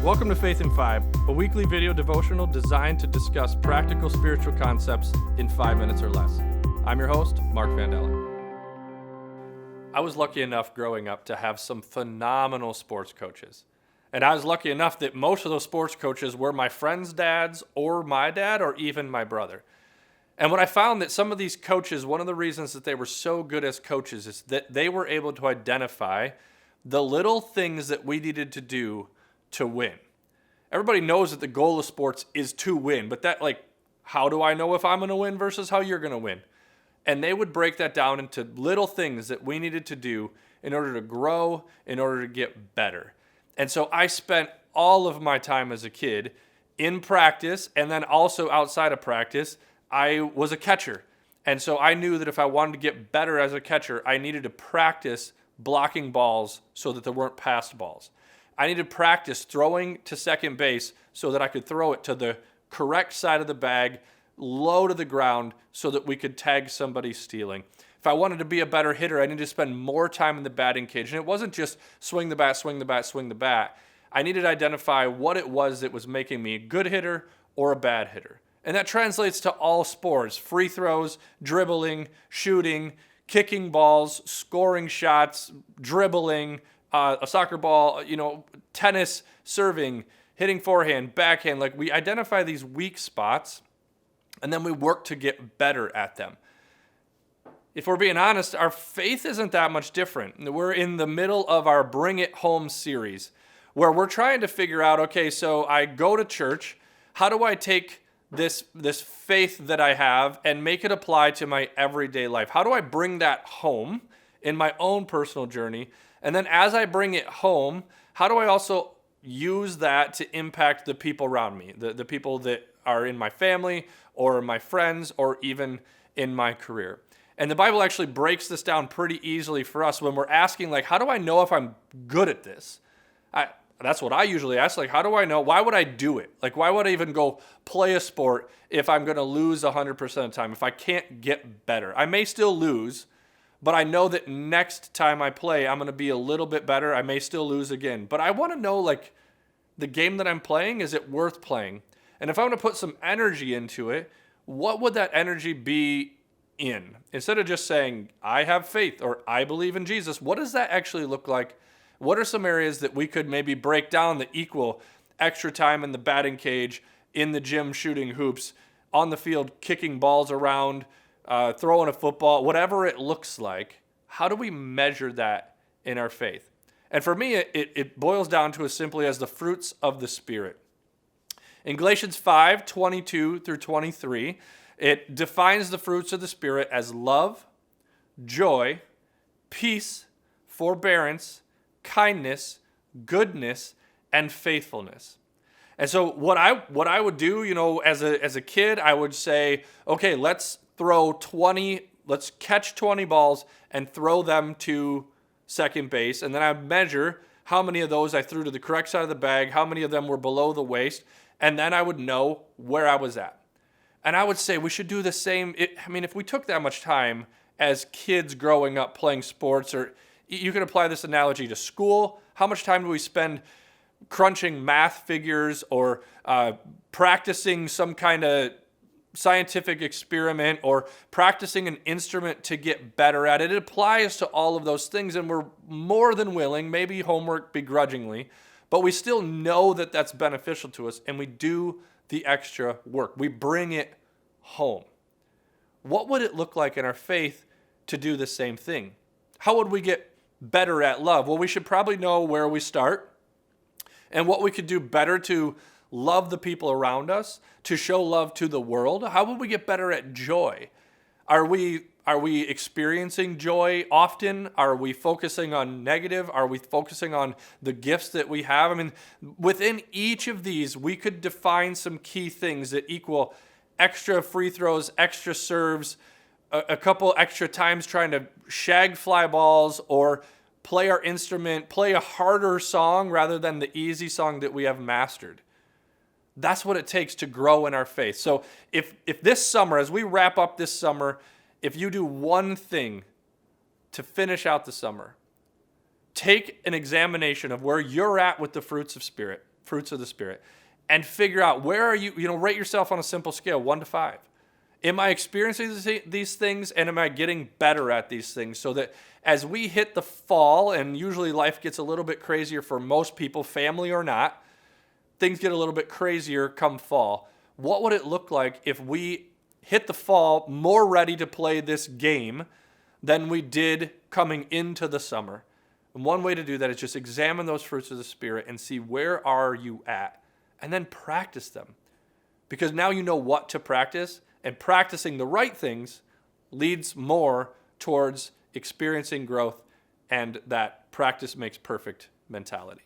Welcome to Faith in 5, a weekly video devotional designed to discuss practical spiritual concepts in 5 minutes or less. I'm your host, Mark Vandella. I was lucky enough growing up to have some phenomenal sports coaches. And I was lucky enough that most of those sports coaches were my friends' dads or my dad or even my brother. And what I found that some of these coaches, one of the reasons that they were so good as coaches is that they were able to identify the little things that we needed to do to win. Everybody knows that the goal of sports is to win, but how do I know if I'm going to win versus how you're going to win? And they would break that down into little things that we needed to do in order to grow, in order to get better. And so I spent all of my time as a kid in practice, and then also outside of practice, I was a catcher. And so I knew that if I wanted to get better as a catcher, I needed to practice blocking balls so that there weren't passed balls. I needed to practice throwing to second base so that I could throw it to the correct side of the bag, low to the ground, so that we could tag somebody stealing. If I wanted to be a better hitter, I needed to spend more time in the batting cage. And it wasn't just swing the bat, swing the bat, swing the bat. I needed to identify what it was that was making me a good hitter or a bad hitter. And that translates to all sports: free throws, dribbling, shooting, kicking balls, scoring shots, dribbling, a soccer ball, tennis, serving, hitting forehand, backhand. We identify these weak spots, and then we work to get better at them. If we're being honest, our faith isn't that much different. We're in the middle of our Bring It Home series, where we're trying to figure out, okay, so I go to church. How do I take this faith that I have and make it apply to my everyday life? How do I bring that home in my own personal journey? And then as I bring it home, how do I also use that to impact the people around me, the people that are in my family or my friends or even in my career? And the Bible actually breaks this down pretty easily for us when we're asking, how do I know if I'm good at this? That's what I usually ask. How do I know? Why would I do it? Why would I even go play a sport if I'm going to lose 100% of the time, if I can't get better? I may still lose, but I know that next time I play, I'm going to be a little bit better. I may still lose again. But I want to know, the game that I'm playing, is it worth playing? And if I want to put some energy into it, what would that energy be in? Instead of just saying, I have faith or I believe in Jesus, what does that actually look like? What are some areas that we could maybe break down that equal extra time in the batting cage, in the gym shooting hoops, on the field kicking balls around, throwing a football, whatever it looks like? How do we measure that in our faith? And for me, it boils down to as simply as the fruits of the Spirit. In Galatians 5:22 through 23, it defines the fruits of the Spirit as love, joy, peace, forbearance, kindness, goodness, and faithfulness. And so what I would do, as a kid, I would say, okay, let's catch 20 balls and throw them to second base. And then I measure how many of those I threw to the correct side of the bag, how many of them were below the waist, and then I would know where I was at. And I would say we should do the same. If we took that much time as kids growing up playing sports, or you can apply this analogy to school. How much time do we spend crunching math figures or practicing some kind of scientific experiment or practicing an instrument to get better at it? It applies to all of those things, and we're more than willing, maybe homework begrudgingly, but we still know that that's beneficial to us, and we do the extra work. We bring it home. What would it look like in our faith to do the same thing? How would we get better at love? Well, we should probably know where we start and what we could do better to love the people around us, to show love to the world. How would we get better at joy? Are we experiencing joy often? Are we focusing on negative? Are we focusing on the gifts that we have? Within each of these, we could define some key things that equal extra free throws, extra serves, a couple extra times trying to shag fly balls or play our instrument, play a harder song rather than the easy song that we have mastered. That's what it takes to grow in our faith. So if this summer, as we wrap up this summer, if you do one thing to finish out the summer, take an examination of where you're at with the fruits of Spirit. fruits of the Spirit and figure out where are you, rate yourself on a simple scale, 1 to 5. Am I experiencing these things, and am I getting better at these things, so that as we hit the fall, and usually life gets a little bit crazier for most people, family or not, things get a little bit crazier come fall. What would it look like if we hit the fall more ready to play this game than we did coming into the summer? And one way to do that is just examine those fruits of the Spirit and see where are you at, and then practice them. Because now you know what to practice, and practicing the right things leads more towards experiencing growth and that practice makes perfect mentality.